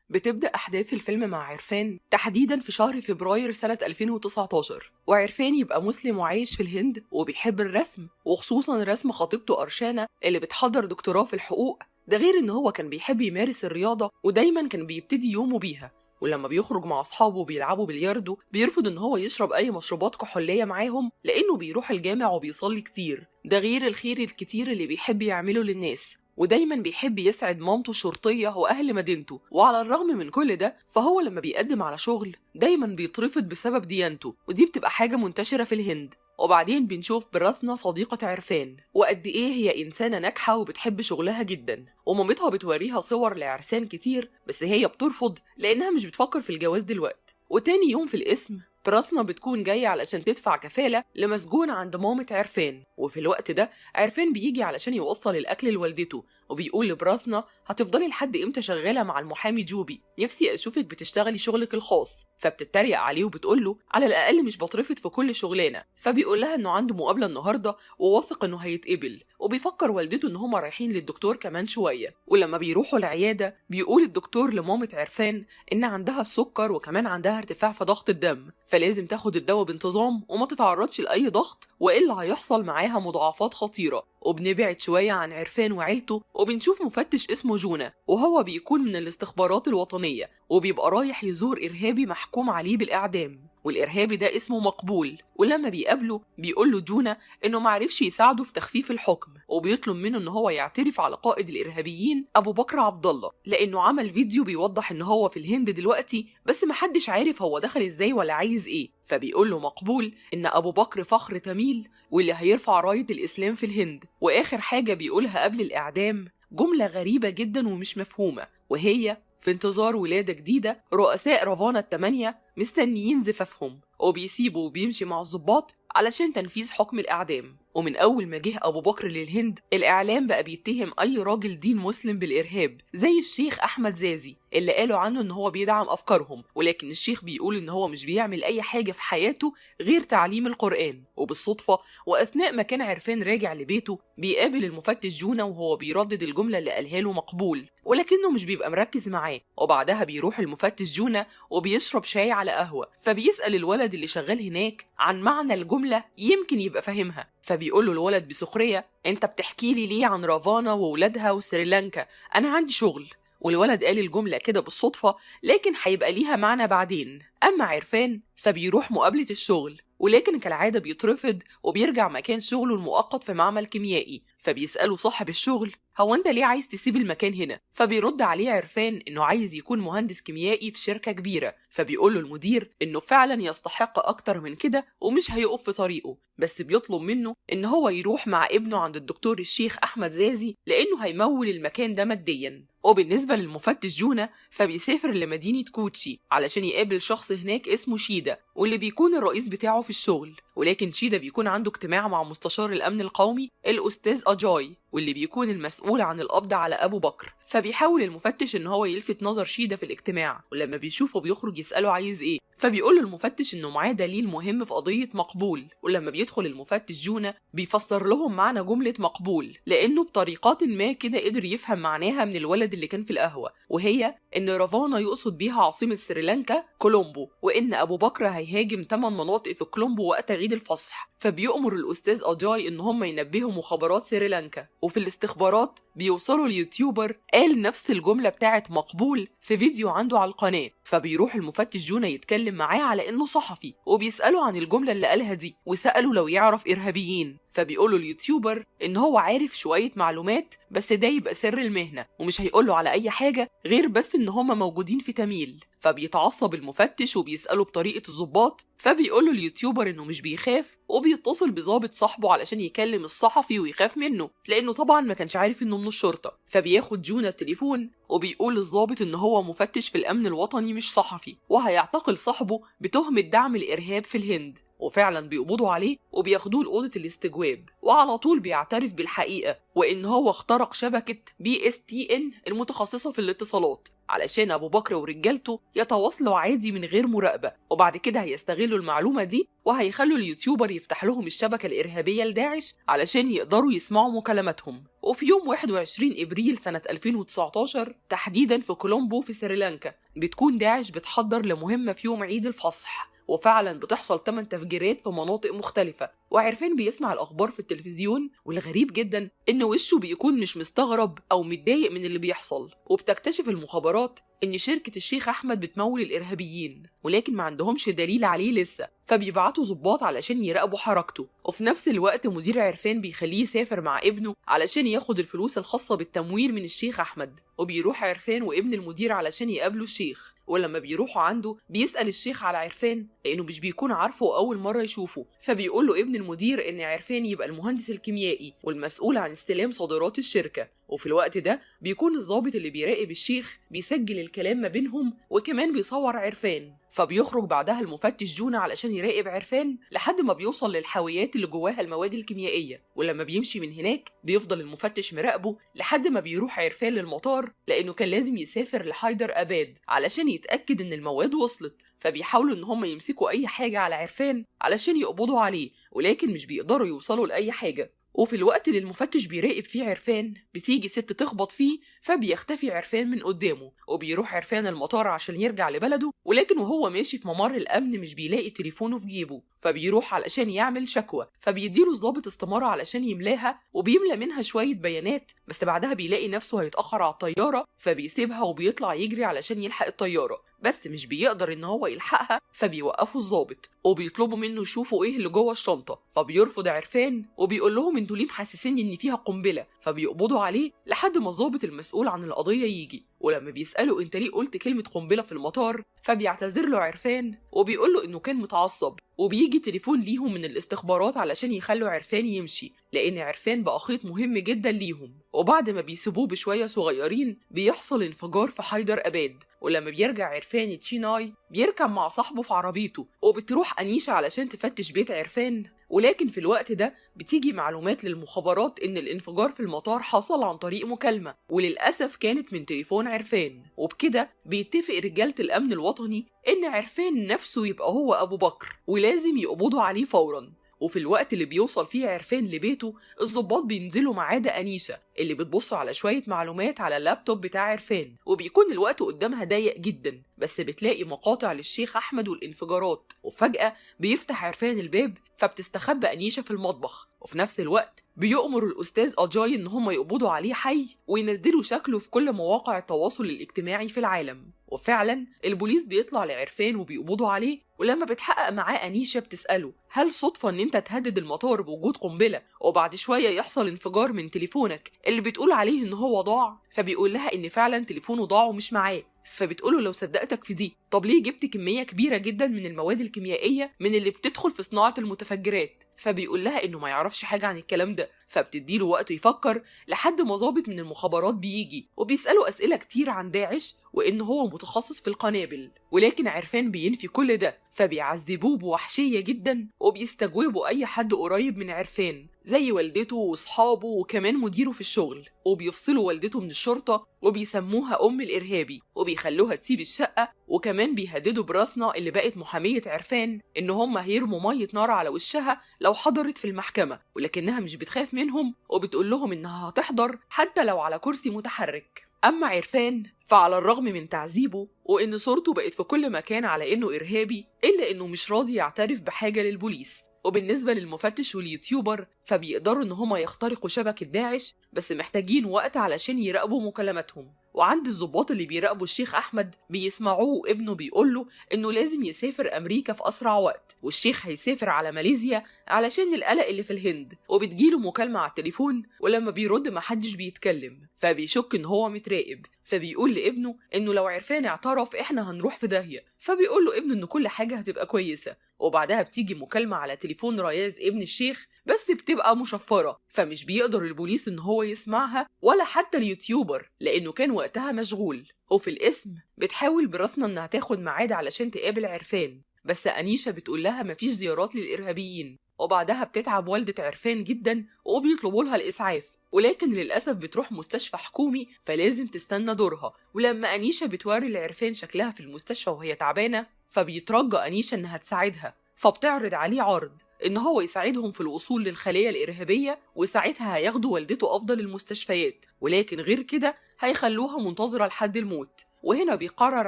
بتبدأ أحداث الفيلم مع عرفان تحديداً في شهر فبراير سنة 2019، وعرفان يبقى مسلم وعايش في الهند وبيحب الرسم، وخصوصاً رسم خطيبته أرشانة اللي بتحضر دكتوراه في الحقوق. ده غير إن هو كان بيحب يمارس الرياضة ودايماً كان بيبتدي يومه بيها، ولما بيخرج مع أصحابه وبيلعبوا بلياردو بيرفض إن هو يشرب أي مشروبات كحولية معاهم لأنه بيروح الجامع وبيصلي كتير. ده غير الخير الكتير اللي بيحب يعمله للناس، ودايما بيحب يسعد مامته الشرطية وأهل مدينته. وعلى الرغم من كل ده فهو لما بيقدم على شغل دايما بيترفض بسبب ديانته، ودي بتبقى حاجة منتشرة في الهند. وبعدين بنشوف براثنا صديقة عرفان وقد إيه هي إنسانة ناجحة وبتحب شغلها جدا، ومامتها بتوريها صور لعرسان كتير بس هي بترفض لأنها مش بتفكر في الجواز دلوقتي. وتاني يوم في القسم براثنا بتكون جاية علشان تدفع كفالة لمسجون عند مامة عرفان، وفي الوقت ده عرفان بيجي علشان يوصل الأكل لوالدته، وبيقول لبراثنا هتفضلي لحد إمتى شغالة مع المحامي جوبي؟ نفسي أشوفك بتشتغلي شغلك الخاص. فبتتريق عليه وبتقوله على الأقل مش بترفض في كل شغلانة. فبيقول لها إنه عنده مقابلة النهاردة وواثق إنه هيتقبل، وبيفكر والدته إن هما رايحين للدكتور كمان شوية. ولما بيروحوا العيادة بيقول الدكتور لمامة عرفان إن عندها السكر وكمان عندها ارتفاع في ضغط الدم، فلازم تاخد الدواء بانتظام وما تتعرضش لأي ضغط وإلا هيحصل معاها مضاعفات خطيرة. وبنبعد شوية عن عرفان وعيلته وبنشوف مفتش اسمه جونا، وهو بيكون من الاستخبارات الوطنية وبيبقى رايح يزور إرهابي محكوم عليه بالإعدام، والإرهابي ده اسمه مقبول. ولما بيقابله بيقوله جونا إنه معرفش يساعده في تخفيف الحكم، وبيطلب منه إن هو يعترف على قائد الإرهابيين أبو بكر عبد الله، لأنه عمل فيديو بيوضح إن هو في الهند دلوقتي بس محدش عارف هو دخل إزاي ولا عايز إيه. فبيقوله مقبول إن أبو بكر فخر تميل واللي هيرفع راية الإسلام في الهند. وآخر حاجة بيقولها قبل الإعدام جملة غريبة جدا ومش مفهومة، وهي في انتظار ولادة جديدة رؤساء رافانا ال8 مستنيين زفافهم، وبيسيبوا وبيمشي مع الضباط علشان تنفيذ حكم الإعدام. ومن أول ما جه أبو بكر للهند الإعلام بقى بيتهم أي راجل دين مسلم بالإرهاب، زي الشيخ أحمد زازي اللي قالوا عنه إن هو بيدعم أفكارهم، ولكن الشيخ بيقول إن هو مش بيعمل أي حاجة في حياته غير تعليم القرآن. وبالصدفة وأثناء ما كان عرفان راجع لبيته بيقابل المفتش جونا وهو بيردد الجملة اللي قالها له مقبول، ولكنه مش بيبقى مركز معاه. وبعدها بيروح المفتش جونا وبيشرب شاي على قهوة، فبيسأل الولد اللي شغال هناك عن معنى الجملة يمكن يبقى فاهمها. فبيقوله الولد بسخرية انت بتحكي لي ليه عن رافانا وولادها وسريلانكا؟ انا عندي شغل. والولد قال الجملة كده بالصدفة لكن هيبقى ليها معنى بعدين. أما عرفان فبيروح مقابلة الشغل، ولكن كالعادة بيترفض وبيرجع مكان شغله المؤقت في معمل كيميائي. فبيسأله صاحب الشغل هو انت ليه عايز تسيب المكان هنا؟ فبيرد عليه عرفان انه عايز يكون مهندس كيميائي في شركة كبيرة. فبيقوله المدير انه فعلا يستحق اكتر من كده ومش هيقف في طريقه، بس بيطلب منه ان هو يروح مع ابنه عند الدكتور الشيخ احمد زازي لانه هيمول المكان ده ماديا. وبالنسبة للمفتش جونا فبيسافر لمدينة كوتشي علشان يقابل شخص هناك اسمه شيدا واللي بيكون الرئيس بتاعه في الشغل. ولكن شيدا بيكون عنده اجتماع مع مستشار الأمن القومي الأستاذ أجاي واللي بيكون المسؤول عن القبض على أبو بكر. فبيحاول المفتش إن هو يلفت نظر شيدا في الاجتماع، ولما بيشوفه بيخرج يسأله عايز إيه. فبيقول المفتش إنه معاه دليل مهم في قضية مقبول. ولما بيدخل المفتش جونا بيفسر لهم معنى جملة مقبول لأنه بطريقات ما كده قدر يفهم معناها من الولد اللي كان في القهوة، وهي إن رافانا يقصد بيها عاصمة سريلانكا كولومبو، وإن أبو بكر هيهاجم 8 مناطق في كولومبو وقت عيد الفصح. فبيؤمر الأستاذ أجاي إن هم ينبهوا مخابرات سريلانكا، وفي الاستخبارات بيوصلوا اليوتيوبر قال نفس الجملة بتاعت مقبول في فيديو عنده على القناة. فبيروح المفتش جونا يتكلم معاه على إنه صحفي وبيسأله عن الجملة اللي قالها دي، وسأله لو يعرف إرهابيين. فبيقوله اليوتيوبر إن هو عارف شوية معلومات بس ده يبقى سر المهنة ومش هيقوله على أي حاجة غير بس إن هم موجودين في تميل. فبيتعصب المفتش وبيسأله بطريقة الضباط. فبيقوله اليوتيوبر إنه مش بيخاف وبيتصل بضابط صاحبه علشان يكلم الصحفي ويخاف منه لأنه طبعا ما كانش عارف إنه من الشرطة. فبياخد جونا التليفون وبيقول للضابط إن هو مفتش في الأمن الوطني مش صحفي، وهيعتقل صاحبه بتهمة دعم الإرهاب في الهند. وفعلا بيقبضوا عليه وبياخدوه لأوضة الاستجواب، وعلى طول بيعترف بالحقيقة وإن هو اخترق شبكة BSTN المتخصصة في الاتصالات. علشان أبو بكر ورجالته يتواصلوا عادي من غير مراقبة، وبعد كده هيستغلوا المعلومة دي وهيخلوا اليوتيوبر يفتح لهم الشبكة الإرهابية لداعش علشان يقدروا يسمعوا مكالماتهم. وفي يوم 21 إبريل سنة 2019 تحديدا في كولومبو في سريلانكا بتكون داعش بتحضر لمهمة في يوم عيد الفصح، وفعلا بتحصل 8 تفجيرات في مناطق مختلفة. وعرفان بيسمع الأخبار في التلفزيون، والغريب جدا إن وشه بيكون مش مستغرب أو متضايق من اللي بيحصل. وبتكتشف المخابرات إن شركة الشيخ أحمد بتمول الإرهابيين، ولكن ما عندهمش دليل عليه لسه، فبيبعتوا ضباط علشان يراقبوا حركته. وفي نفس الوقت مدير عرفان بيخليه يسافر مع ابنه علشان ياخد الفلوس الخاصة بالتمويل من الشيخ أحمد. وبيروح عرفان وابن المدير علشان يقابلوا الشيخ، ولما بيروحوا عنده بيسأل الشيخ على عرفان لأنه مش بيكون عارفه أول مرة يشوفه. فبيقول له ابن المدير إن عرفان يبقى المهندس الكيميائي والمسؤول عن استلام صادرات الشركة. وفي الوقت ده بيكون الضابط اللي بيراقب الشيخ بيسجل الكلام ما بينهم وكمان بيصور عرفان. فبيخرج بعدها المفتش جونا علشان يراقب عرفان لحد ما بيوصل للحاويات اللي جواها المواد الكيميائية، ولما بيمشي من هناك بيفضل المفتش مراقبه لحد ما بيروح عرفان للمطار لأنه كان لازم يسافر لحيدر أباد علشان يتأكد إن المواد وصلت. فبيحاولوا إن هم يمسكوا أي حاجة على عرفان علشان يقبضوا عليه، ولكن مش بيقدروا يوصلوا لأي حاجة. وفي الوقت اللي المفتش بيراقب فيه عرفان بتيجي ست تخبط فيه، فبيختفي عرفان من قدامه. وبيروح عرفان المطار عشان يرجع لبلده، ولكن وهو ماشي في ممر الأمن مش بيلاقي تليفونه في جيبه، فبيروح علشان يعمل شكوى. فبيديله ضابط استمارة علشان يملاها، وبيملى منها شوية بيانات، بس بعدها بيلاقي نفسه هيتأخر على الطيارة، فبيسيبها وبيطلع يجري علشان يلحق الطيارة، بس مش بيقدر ان هو يلحقها. فبيوقفوا الضابط وبيطلبوا منه يشوفوا ايه اللي جوه الشنطه، فبيرفض عرفان وبيقول لهم انتوا ليه محسسين ان فيها قنبله. فبيقبضوا عليه لحد ما الضابط المسؤول عن القضيه يجي، ولما بيساله انت ليه قلت كلمه قنبله في المطار، فبيعتذر له عرفان وبيقول له انه كان متعصب. وبيجي تليفون ليهم من الاستخبارات علشان يخلوا عرفان يمشي، لان عرفان بقى خيط مهم جدا ليهم. وبعد ما بيسيبوه بشويه صغيرين بيحصل انفجار في حيدر أباد، ولما بيرجع عرفان تشيناي بيركب مع صاحبه في عربيته، وبتروح أنيشة علشان تفتش بيت عرفان. ولكن في الوقت ده بتيجي معلومات للمخابرات إن الانفجار في المطار حصل عن طريق مكالمة، وللأسف كانت من تليفون عرفان. وبكده بيتفق رجالة الأمن الوطني إن عرفان نفسه يبقى هو أبو بكر، ولازم يقبضوا عليه فوراً. وفي الوقت اللي بيوصل فيه عرفان لبيته الضباط بينزلوا ما عدا أنيشة اللي بتبص على شوية معلومات على اللابتوب بتاع عرفان، وبيكون الوقت قدامها ضيق جدا، بس بتلاقي مقاطع للشيخ أحمد والانفجارات. وفجأة بيفتح عرفان الباب، فبتستخبى أنيشة في المطبخ. وفي نفس الوقت بيؤمر الأستاذ أجاي إن هم يقبضوا عليه حي وينزلوا شكله في كل مواقع التواصل الاجتماعي في العالم. وفعلا البوليس بيطلع لعرفان وبيقبضوا عليه، ولما بتحقق معاه أنيشة بتسأله هل صدفة إن أنت تهدد المطار بوجود قنبلة وبعد شوية يحصل انفجار من تليفونك اللي بتقول عليه إن هو ضاع؟ فبيقول لها إن فعلا تليفونه ضاع ومش معاه. فبتقوله لو صدقتك في دي، طب ليه جبت كمية كبيرة جدا من المواد الكيميائية من اللي بتدخل في صناعة المتفجرات؟ فبيقول لها إنه ما يعرفش حاجة عن الكلام ده. فبتديله وقت يفكر لحد ما ضابط من المخابرات بيجي وبيسأله أسئلة كتير عن داعش وإن هو متخصص في القنابل، ولكن عرفان بينفي كل ده. فبيعذبوه بوحشية جدا وبيستجوبوا أي حد قريب من عرفان زي والدته وصحابه وكمان مديره في الشغل، وبيفصلوا والدته من الشرطة وبيسموها أم الإرهابي وبيخلوها تسيب الشقة، وكمان بيهددوا برافنا اللي بقت محامية عرفان إن هم هيرموا مية نار على وشها لو حضرت في المحكمة، ولكنها مش بتخاف منهم وبتقول لهم إنها هتحضر حتى لو على كرسي متحرك. أما عرفان فعلى الرغم من تعذيبه وإن صورته بقت في كل مكان على إنه إرهابي، إلا إنه مش راضي يعترف بحاجة للبوليس. وبالنسبة للمفتش واليوتيوبر فبيقدروا إن هما يخترقوا شبكة داعش، بس محتاجين وقت علشان يراقبوا مكالماتهم. وعند الضباط اللي بيراقبوا الشيخ أحمد بيسمعوه وابنه بيقوله إنه لازم يسافر أمريكا في أسرع وقت، والشيخ هيسافر على ماليزيا علشان القلق اللي في الهند. وبتجيله مكالمة على التليفون، ولما بيرد محدش بيتكلم، فبيشك إن هو متراقب. فبيقول لابنه إنه لو عرفان اعترف إحنا هنروح في داهية. فبيقول له ابنه إن كل حاجة هتبقى كويسة. وبعدها بتيجي مكالمة على تليفون رياض ابن الشيخ، بس بتبقى مشفرة، فمش بيقدر البوليس إن هو يسمعها ولا حتى اليوتيوبر لأنه كان وقتها مشغول. وفي الاسم بتحاول برفنا إنها تاخد ميعاد علشان تقابل عرفان، بس أنيشة بتقول لها مفيش زيارات للإرهابيين. وبعدها بتتعب والدة عرفان جدا وبيطلبوا لها الإسعاف، ولكن للأسف بتروح مستشفى حكومي فلازم تستنى دورها. ولما أنيشة بتوري لعرفان شكلها في المستشفى وهي تعبانة فبيترجى أنيشة إنها تساعدها، فبتعرض عليه عرض إن هو يساعدهم في الوصول للخلية الإرهابية، وساعتها هياخدوا والدته أفضل المستشفيات، ولكن غير كده هيخلوها منتظرة لحد الموت. وهنا بيقرر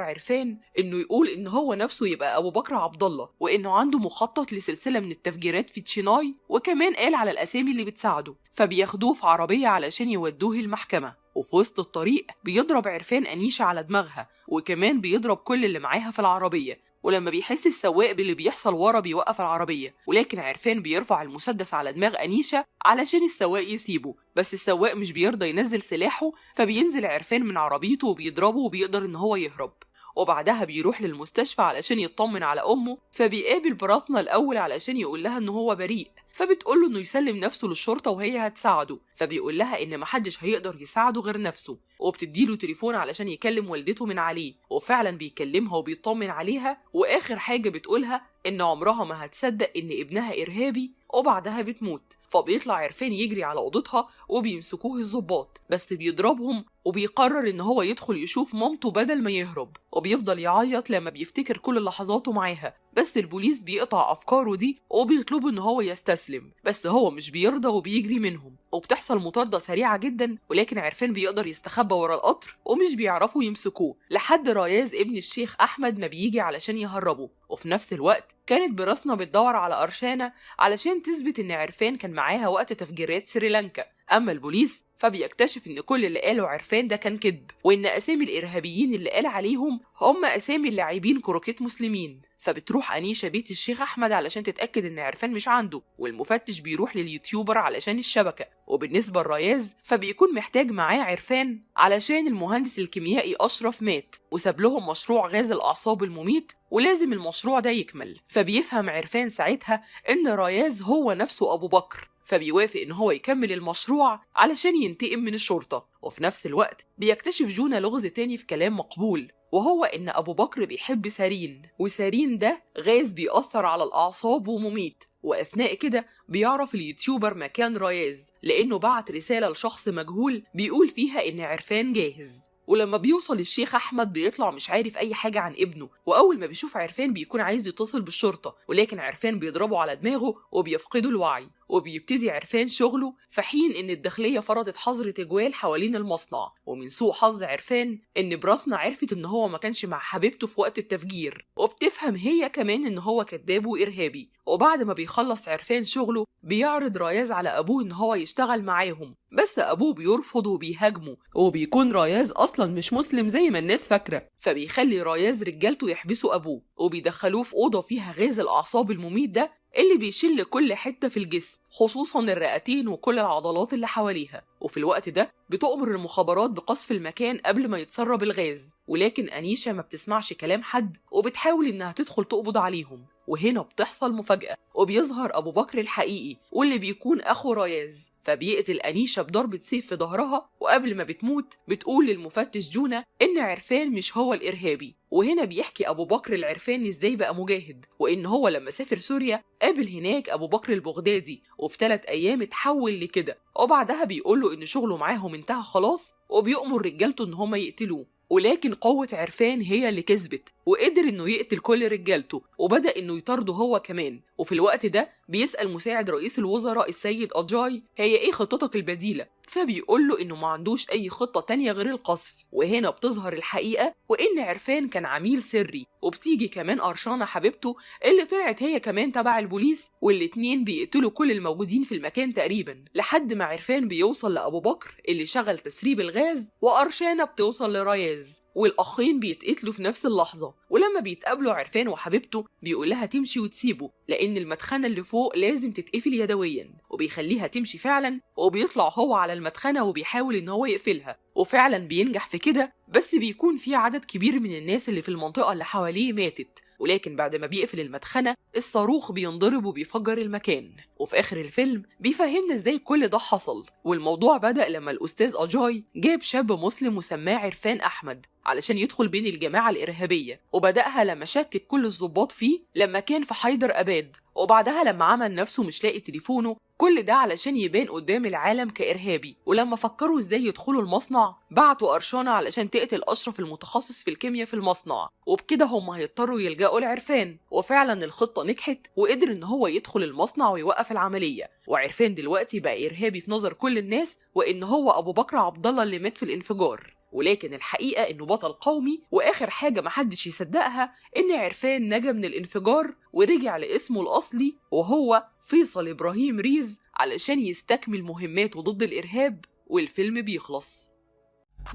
عرفان إنه يقول إن هو نفسه يبقى أبو بكر عبد الله، وإنه عنده مخطط لسلسلة من التفجيرات في تشيناي، وكمان قال على الأسامي اللي بتساعده. فبياخدوه في عربية علشان يودوه المحكمة، وفي وسط الطريق بيضرب عرفان أنيشة على دماغها، وكمان بيضرب كل اللي معاها في العربية. ولما بيحس السواق باللي بيحصل ورا بيوقف العربية، ولكن عرفان بيرفع المسدس على دماغ أنيشة علشان السواق يسيبه، بس السواق مش بيرضى ينزل سلاحه، فبينزل عرفان من عربيته وبيضربه وبيقدر إن هو يهرب. وبعدها بيروح للمستشفى علشان يطمن على أمه، فبيقابل براثنا الأول علشان يقول لها إن هو بريء، فبتقوله إنه يسلم نفسه للشرطة وهي هتساعده، فبيقول لها إن محدش هيقدر يساعده غير نفسه، وبتديله تليفون علشان يكلم والدته من عليه، وفعلا بيكلمها وبيطمن عليها. وآخر حاجة بتقولها إن عمرها ما هتصدق إن ابنها إرهابي، وبعدها بتموت. فبيطلع عرفان يجري على أوضتها وبيمسكوه الضباط، بس بيضربهم، وبيقرر إن هو يدخل يشوف مامته بدل ما يهرب، وبيفضل يعيط لما بيفتكر كل لحظاته معاها. بس البوليس بيقطع أفكاره دي وبيطلبوا إن هو يستسلم، بس هو مش بيرضى وبيجري منهم، وبتحصل مطاردة سريعة جدا، ولكن عرفان بيقدر يستخبى ورا القطر ومش بيعرفوا يمسكوه لحد راياز ابن الشيخ أحمد ما بيجي علشان يهربه. وفي نفس الوقت كانت براثنا بتدور على أرشانة علشان تثبت إن عرفان كان معاها وقت تفجيرات سريلانكا. أما البوليس فبيكتشف إن كل اللي قاله عرفان ده كان كذب، وإن أسامي الإرهابيين اللي قال عليهم هم أسامي اللاعبين كروكيت مسلمين. فبتروح أنيشة بيت الشيخ أحمد علشان تتأكد إن عرفان مش عنده، والمفتش بيروح لليوتيوبر علشان الشبكة. وبالنسبة لراياز فبيكون محتاج معاه عرفان علشان المهندس الكيميائي أشرف مات وساب لهم مشروع غاز الأعصاب المميت، ولازم المشروع ده يكمل. فبيفهم عرفان ساعتها إن راياز هو نفسه أبو بكر، فبيوافق إن هو يكمل المشروع علشان ينتقم من الشرطة. وفي نفس الوقت بيكتشف جونا لغز تاني في كلام مقبول، وهو إن أبو بكر بيحب سارين، وسارين ده غاز بيأثر على الأعصاب ومميت. وأثناء كده بيعرف اليوتيوبر مكان راياز لأنه بعت رسالة لشخص مجهول بيقول فيها إن عرفان جاهز. ولما بيوصل الشيخ أحمد بيطلع مش عارف أي حاجة عن ابنه، وأول ما بيشوف عرفان بيكون عايز يتصل بالشرطة، ولكن عرفان بيضربه على دماغه وبيفقده الوعي. وبيبتدي عرفان شغله في حين إن الداخلية فرضت حظر تجوال حوالين المصنع. ومن سوء حظ عرفان إن براثنا عرفت إن هو ما كانش مع حبيبته في وقت التفجير، وبتفهم هي كمان إن هو كذاب وإرهابي. وبعد ما بيخلص عرفان شغله بيعرض راياز على أبوه إن هو يشتغل معاهم، بس أبوه بيرفض وبيهاجمه، وبيكون راياز أصلا مش مسلم زي ما الناس فاكرة. فبيخلي راياز رجالته يحبسوا أبوه وبيدخلوه في أوضة فيها غاز الأعصاب المميت ده اللي بيشل كل حتة في الجسم، خصوصا الرئتين وكل العضلات اللي حواليها. وفي الوقت ده بتؤمر المخابرات بقصف المكان قبل ما يتسرب الغاز، ولكن أنيشة ما بتسمعش كلام حد وبتحاول إنها تدخل تقبض عليهم. وهنا بتحصل مفاجأة وبيظهر أبو بكر الحقيقي واللي بيكون أخو راياز، فبيقتل أنيشة بضربة سيف في ظهرها. وقبل ما بتموت بتقول للمفتش جونا إن عرفان مش هو الإرهابي. وهنا بيحكي أبو بكر العرفان إزاي بقى مجاهد، وإن هو لما سافر سوريا قابل هناك أبو بكر البغدادي وفي 3 أيام اتحول لكده. وبعدها بيقوله إن شغله معاهم انتهى خلاص، وبيأمر رجالته إن هما يقتلوه. ولكن قوة عرفان هي اللي كسبت وقدر إنه يقتل كل رجالته، وبدأ إنه يطارده هو كمان. وفي الوقت ده بيسأل مساعد رئيس الوزراء السيد أجاي هي إيه خطتك البديلة، فبيقول له إنه ما عندوش أي خطة تانية غير القصف. وهنا بتظهر الحقيقة وإن عرفان كان عميل سري، وبتيجي كمان أرشانة حبيبته اللي طلعت هي كمان تبع البوليس، والاتنين بيقتلوا كل الموجودين في المكان تقريبا، لحد ما عرفان بيوصل لأبو بكر اللي شغل تسريب الغاز، وأرشانة بتوصل لراياز، والأخين بيتقتلوا في نفس اللحظة. ولما بيتقابلوا عرفان وحبيبته بيقول لها تمشي وتسيبه لأن المدخنة اللي فوق لازم تتقفل يدويا، وبيخليها تمشي فعلا. وبيطلع هو على المدخنة وبيحاول إن هو يقفلها، وفعلا بينجح في كده، بس بيكون في عدد كبير من الناس اللي في المنطقة اللي حواليه ماتت. ولكن بعد ما بيقفل المدخنة الصاروخ بينضرب وبيفجر المكان. وفي آخر الفيلم بيفهمنا ازاي كل ده حصل. والموضوع بدأ لما الأستاذ أجاي جاب شاب مسلم وسماه عرفان أحمد علشان يدخل بين الجماعة الإرهابية، وبدأها لما شكك كل الضباط فيه لما كان في حيدر أباد، وبعدها لما عمل نفسه مش لاقي تليفونه، كل ده علشان يبان قدام العالم كإرهابي. ولما فكروا ازاي يدخلوا المصنع، بعتوا قرشانة علشان تقتل أشرف المتخصص في الكيمياء في المصنع، وبكده هم هيضطروا يلجأوا لعرفان. وفعلا الخطة نجحت، وقدر ان هو يدخل المصنع ويوقف العملية. وعرفان دلوقتي بقى إرهابي في نظر كل الناس، وان هو أبو بكر عبد الله اللي مات في الانفجار. ولكن الحقيقة إنه بطل قومي. وآخر حاجة محدش يصدقها إن عرفان نجا من الانفجار ورجع لاسمه الأصلي، وهو فيصل إبراهيم ريز، علشان يستكمل مهماته ضد الإرهاب. والفيلم بيخلص.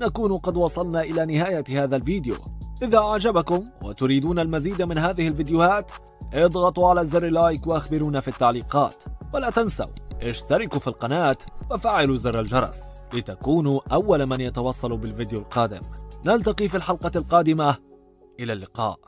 نكون قد وصلنا إلى نهاية هذا الفيديو. إذا أعجبكم وتريدون المزيد من هذه الفيديوهات، اضغطوا على زر لايك واخبرونا في التعليقات. ولا تنسوا اشتركوا في القناة وفعلوا زر الجرس لتكونوا أول من يتوصل بالفيديو القادم. نلتقي في الحلقة القادمة. إلى اللقاء.